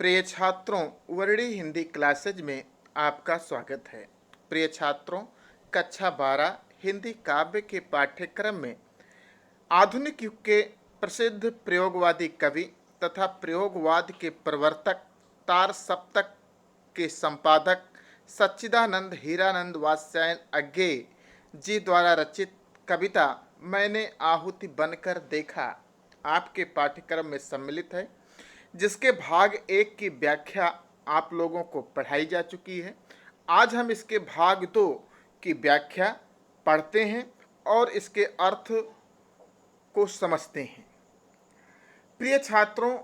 प्रिय छात्रों, वर्णी हिंदी क्लासेज में आपका स्वागत है। प्रिय छात्रों, कक्षा 12 हिंदी काव्य के पाठ्यक्रम में आधुनिक युग के प्रसिद्ध प्रयोगवादी कवि तथा प्रयोगवाद के प्रवर्तक तार सप्तक के संपादक सच्चिदानंद हीरानंद वात्स्यायन अज्ञेय जी द्वारा रचित कविता मैंने आहुति बनकर देखा आपके पाठ्यक्रम में सम्मिलित है, जिसके भाग 1 की व्याख्या आप लोगों को पढ़ाई जा चुकी है। आज हम इसके भाग 2 की व्याख्या पढ़ते हैं और इसके अर्थ को समझते हैं। प्रिय छात्रों,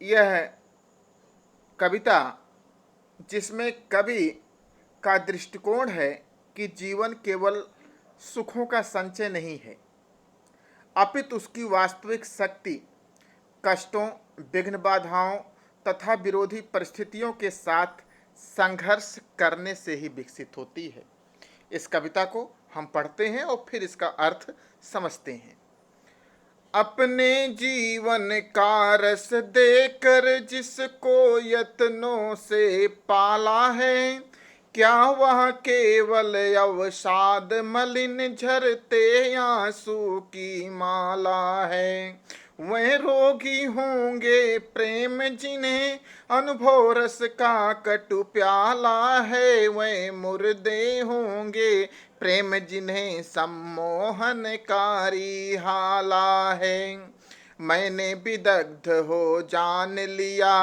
यह कविता जिसमें कवि का दृष्टिकोण है कि जीवन केवल सुखों का संचय नहीं है, अपितु उसकी वास्तविक शक्ति कष्टों, विघ्न बाधाओं तथा विरोधी परिस्थितियों के साथ संघर्ष करने से ही विकसित होती है। इस कविता को हम पढ़ते हैं और फिर इसका अर्थ समझते हैं। अपने जीवन का रस देकर जिसको यत्नों से पाला है, क्या वह केवल अवसाद मलिन झरते आंसू की माला है। वह रोगी होंगे प्रेम जिन्हें अनुभव रस का कटु प्याला है। वह मुर्दे होंगे प्रेम जिन्हें सम्मोहनकारी हाला है। मैंने विदग्ध हो जान लिया,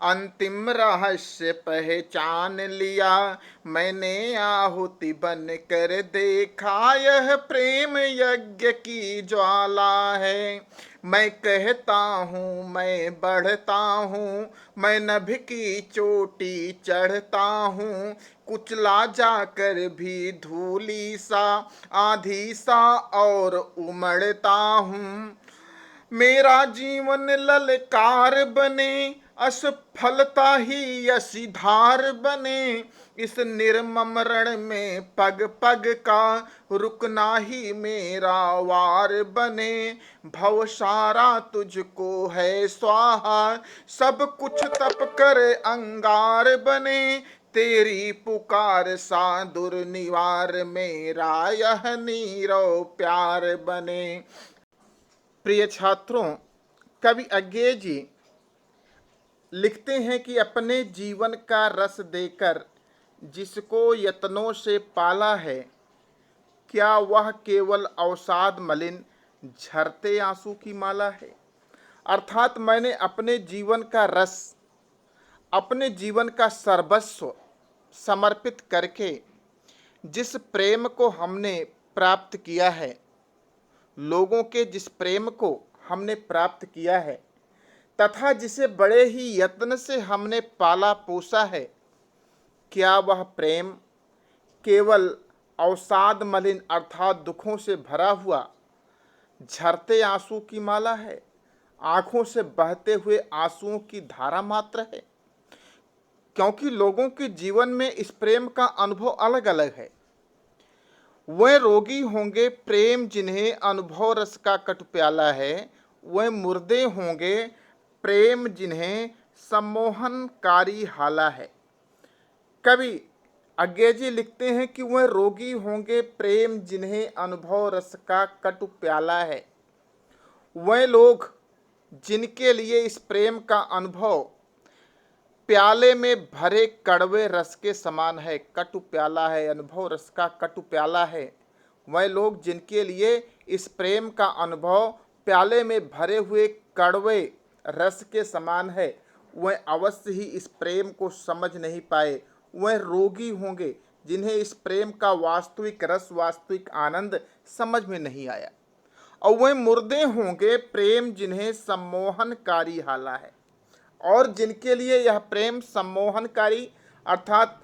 अंतिम रहस्य पहचान लिया। मैंने आहुति बन कर देखा, यह प्रेम यज्ञ की ज्वाला है। मैं कहता हूँ मैं बढ़ता हूँ, मैं नभ की चोटी चढ़ता हूँ। कुचला जाकर भी धूली सा, आधी सा और उमड़ता हूँ। मेरा जीवन ललकार बने, असफलता ही यसी धार बने। इस निर्मम रण में पग पग का रुकना ही मेरा वार बने। भव सारा तुझको है स्वाहा, सब कुछ तप कर अंगार बने। तेरी पुकार सा दुर्निवार, मेरा यह नीरव प्यार बने। प्रिय छात्रों, कवि अज्ञेय जी लिखते हैं कि अपने जीवन का रस देकर जिसको यत्नों से पाला है, क्या वह केवल अवसाद मलिन झरते आंसू की माला है। अर्थात मैंने अपने जीवन का रस, अपने जीवन का सर्वस्व समर्पित करके जिस प्रेम को हमने प्राप्त किया है, लोगों के जिस प्रेम को हमने प्राप्त किया है तथा जिसे बड़े ही यत्न से हमने पाला पोसा है, क्या वह प्रेम केवल अवसाद मलिन अर्थात दुखों से भरा हुआ झरते आंसू की माला है, आंखों से बहते हुए आंसुओं की धारा मात्र है। क्योंकि लोगों के जीवन में इस प्रेम का अनुभव अलग अलग है। वह रोगी होंगे प्रेम जिन्हें अनुभव रस का कट प्याला है। वह मुर्दे होंगे प्रेम जिन्हें सम्मोहनकारी हाला है। कवि अज्ञेय जी लिखते हैं कि वह रोगी होंगे प्रेम जिन्हें अनुभव रस का कटु प्याला है। वह लोग जिनके लिए इस प्रेम का अनुभव प्याले में भरे कड़वे रस के समान है। कटु प्याला है, अनुभव रस का कटु प्याला है। वह लोग जिनके लिए इस प्रेम का अनुभव प्याले में भरे हुए कड़वे रस के समान है, वह अवश्य ही इस प्रेम को समझ नहीं पाए। वह रोगी होंगे जिन्हें इस प्रेम का वास्तविक रस, वास्तविक आनंद समझ में नहीं आया। और वह मुर्दे होंगे प्रेम जिन्हें सम्मोहनकारी हाला है। और जिनके लिए यह प्रेम सम्मोहनकारी अर्थात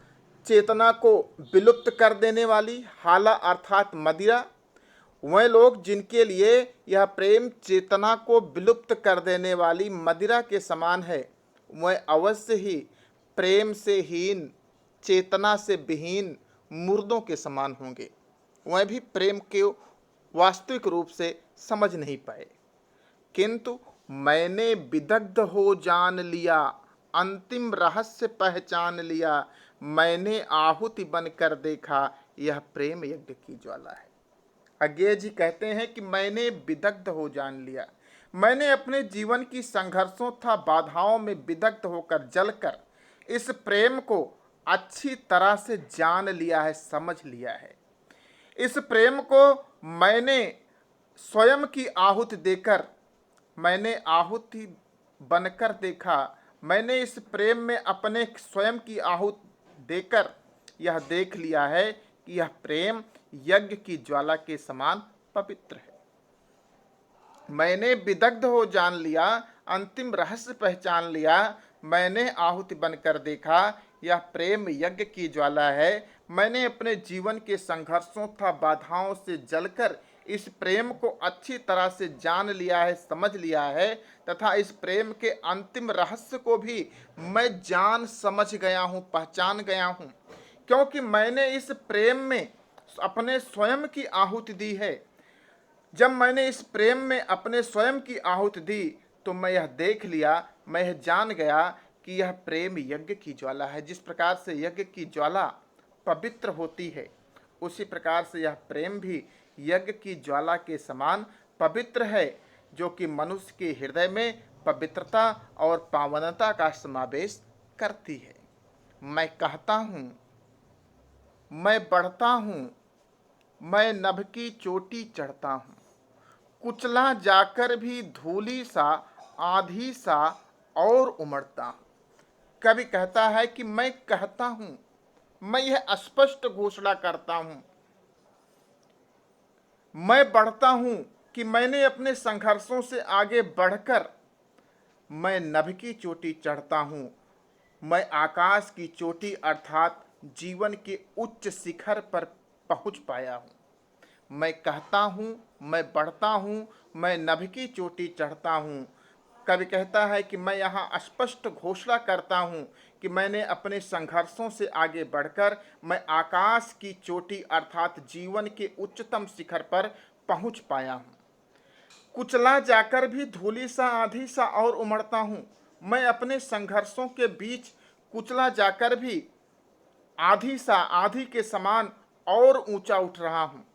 चेतना को विलुप्त कर देने वाली, हाला अर्थात मदिरा, वह लोग जिनके लिए यह प्रेम चेतना को विलुप्त कर देने वाली मदिरा के समान है, वह अवश्य ही प्रेम से हीन, चेतना से विहीन मुर्दों के समान होंगे। वह भी प्रेम के वास्तविक रूप से समझ नहीं पाए। किंतु मैंने विदग्ध हो जान लिया, अंतिम रहस्य पहचान लिया, मैंने आहुति बनकर देखा, यह प्रेम यज्ञ की ज्वाला है। अज्ञेय जी कहते हैं कि मैंने विदग्ध हो जान लिया, मैंने अपने जीवन की संघर्षों तथा बाधाओं में विदग्ध होकर जलकर इस प्रेम को अच्छी तरह से जान लिया है, समझ लिया है। इस प्रेम को मैंने स्वयं की आहुति देकर, मैंने आहुति बनकर देखा, मैंने इस प्रेम में अपने स्वयं की आहुति देकर यह देख लिया है कि यह प्रेम यज्ञ की ज्वाला के समान पवित्र है। मैंने विदग्ध हो जान लिया, अंतिम रहस्य पहचान लिया, मैंने आहुति बनकर देखा, यह प्रेम यज्ञ की ज्वाला है। मैंने अपने जीवन के संघर्षों तथा बाधाओं से जलकर इस प्रेम को अच्छी तरह से जान लिया है, समझ लिया है, तथा इस प्रेम के अंतिम रहस्य को भी मैं जान समझ गया हूँ, पहचान गया हूँ, क्योंकि मैंने इस प्रेम में अपने स्वयं की आहुति दी है। जब मैंने इस प्रेम में अपने स्वयं की आहुति दी तो मैं यह देख लिया, मैं यह जान गया कि यह प्रेम यज्ञ की ज्वाला है। जिस प्रकार से यज्ञ की ज्वाला पवित्र होती है, उसी प्रकार से यह प्रेम भी यज्ञ की ज्वाला के समान पवित्र है, जो कि मनुष्य के हृदय में पवित्रता और पावनता का समावेश करती है। मैं कहता हूँ, मैं बढ़ता हूँ, मैं नभ की चोटी चढ़ता हूँ, कुचला जाकर भी धूली सा, आधी सा और उमड़ता हूँ। कवि कहता है कि मैं कहता हूँ, मैं यह स्पष्ट घोषणा करता हूँ, मैं बढ़ता हूँ कि मैंने अपने संघर्षों से आगे बढ़कर मैं नभ की चोटी चढ़ता हूँ, मैं आकाश की चोटी अर्थात जीवन के उच्च शिखर पर पहुँच पाया हूँ। मैं कहता हूँ, मैं बढ़ता हूँ, मैं नभ की चोटी चढ़ता हूँ। कवि कहता है कि मैं यहाँ स्पष्ट घोषणा करता हूँ कि मैंने अपने संघर्षों से आगे बढ़कर मैं आकाश की चोटी अर्थात जीवन के उच्चतम शिखर पर पहुँच पाया हूँ। कुचला जाकर भी धूली सा, आधी सा और उमड़ता हूँ। मैं अपने संघर्षों के बीच कुचला जाकर भी आधी सा, आधी के समान और ऊंचा उठ रहा हूँ।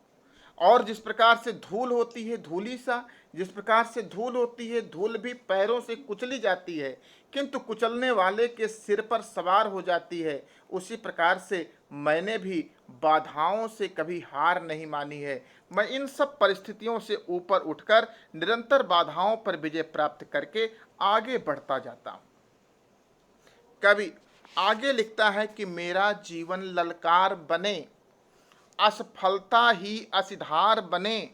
और जिस प्रकार से धूल होती है, धूली सा, जिस प्रकार से धूल होती है, धूल भी पैरों से कुचली जाती है किंतु कुचलने वाले के सिर पर सवार हो जाती है, उसी प्रकार से मैंने भी बाधाओं से कभी हार नहीं मानी है। मैं इन सब परिस्थितियों से ऊपर उठकर निरंतर बाधाओं पर विजय प्राप्त करके आगे बढ़ता जाता हूँ। कवि आगे लिखता है कि मेरा जीवन ललकार बने, असफलता ही असिधार बने,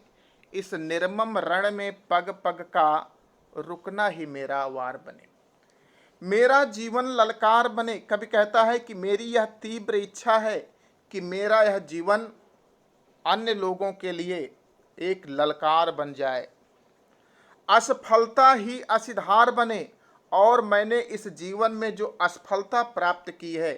इस निर्मम रण में पग पग का रुकना ही मेरा वार बने। मेरा जीवन ललकार बने। कवि कहता है कि मेरी यह तीव्र इच्छा है कि मेरा यह जीवन अन्य लोगों के लिए एक ललकार बन जाए, असफलता ही असिधार बने, और मैंने इस जीवन में जो असफलता प्राप्त की है,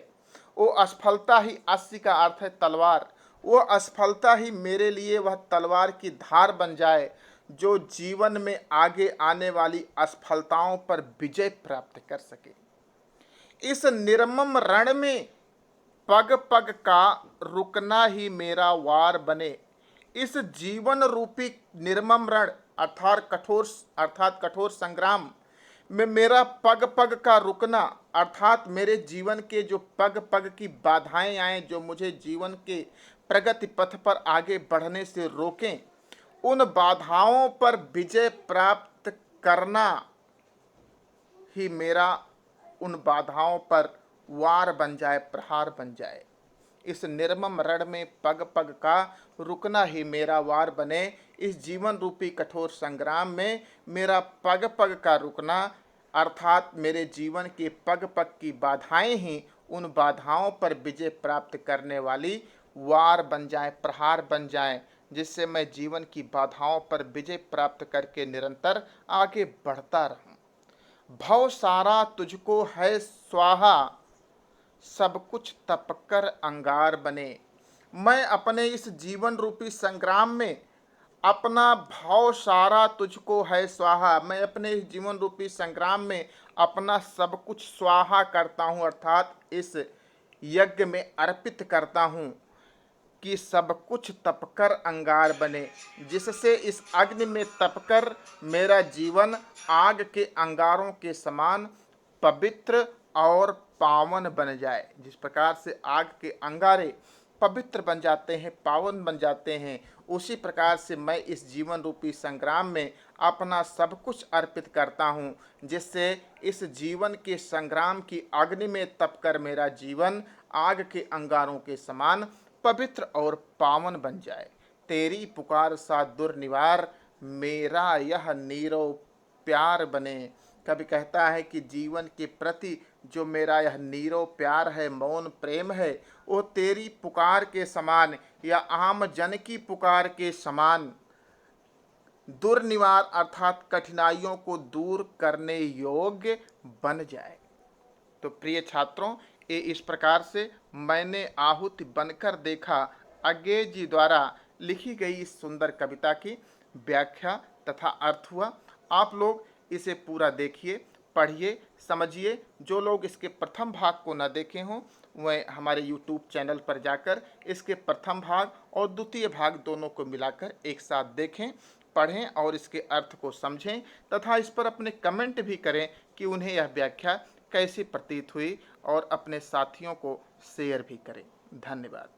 वो असफलता ही, अस्सी का अर्थ है तलवार, वो असफलता ही मेरे लिए वह तलवार की धार बन जाए, जो जीवन में आगे आने वाली असफलताओं पर विजय प्राप्त कर सके। इस निर्मम रण में पग पग का रुकना ही मेरा वार बने। इस जीवन रूपी निर्मम रण अर्थात कठोर संग्राम में मेरा पग पग का रुकना अर्थात मेरे जीवन के जो पग पग की बाधाएं आए, जो मुझे जीवन के प्रगति पथ पर आगे बढ़ने से रोकें, उन बाधाओं पर विजय प्राप्त करना ही मेरा उन बाधाओं पर वार बन जाए, प्रहार बन जाए। इस निर्मम रण में पग पग का रुकना ही मेरा वार बने। इस जीवन रूपी कठोर संग्राम में मेरा पग पग का रुकना अर्थात मेरे जीवन के पग पग की बाधाएं ही उन बाधाओं पर विजय प्राप्त करने वाली वार बन जाए, प्रहार बन जाए, जिससे मैं जीवन की बाधाओं पर विजय प्राप्त करके निरंतर आगे बढ़ता रहूं। भव सारा तुझको है स्वाहा, सब कुछ तपकर अंगार बने। मैं अपने इस जीवन रूपी संग्राम में अपना भाव सारा तुझको है स्वाहा, मैं अपने इस जीवन रूपी संग्राम में अपना सब कुछ स्वाहा करता हूँ, अर्थात इस यज्ञ में अर्पित करता हूँ कि सब कुछ तपकर अंगार बने, जिससे इस अग्नि में तपकर मेरा जीवन आग के अंगारों के समान पवित्र और पावन बन जाए। जिस प्रकार से आग के अंगारे पवित्र बन जाते हैं, पावन बन जाते हैं, उसी प्रकार से मैं इस जीवन रूपी संग्राम में अपना सब कुछ अर्पित करता हूँ, जिससे इस जीवन के संग्राम की अग्नि में तपकर मेरा जीवन आग के अंगारों के समान पवित्र और पावन बन जाए। तेरी पुकार सा दुर्निवार मेरा यह नीरव प्यार बने। कभी कहता है कि जीवन के प्रति जो मेरा यह नीरव प्यार है, मौन प्रेम है, वो तेरी पुकार के समान या आम जन की पुकार के समान दुर्निवार अर्थात कठिनाइयों को दूर करने योग्य बन जाए। तो प्रिय छात्रों, ये इस प्रकार से मैंने आहुति बनकर देखा अज्ञेय जी द्वारा लिखी गई इस सुंदर कविता की व्याख्या तथा अर्थ हुआ। आप लोग इसे पूरा देखिए, पढ़िए, समझिए। जो लोग इसके प्रथम भाग को न देखे हों वह हमारे YouTube चैनल पर जाकर इसके प्रथम भाग और द्वितीय भाग दोनों को मिलाकर एक साथ देखें, पढ़ें और इसके अर्थ को समझें तथा इस पर अपने कमेंट भी करें कि उन्हें यह व्याख्या कैसी प्रतीत हुई और अपने साथियों को शेयर भी करें। धन्यवाद।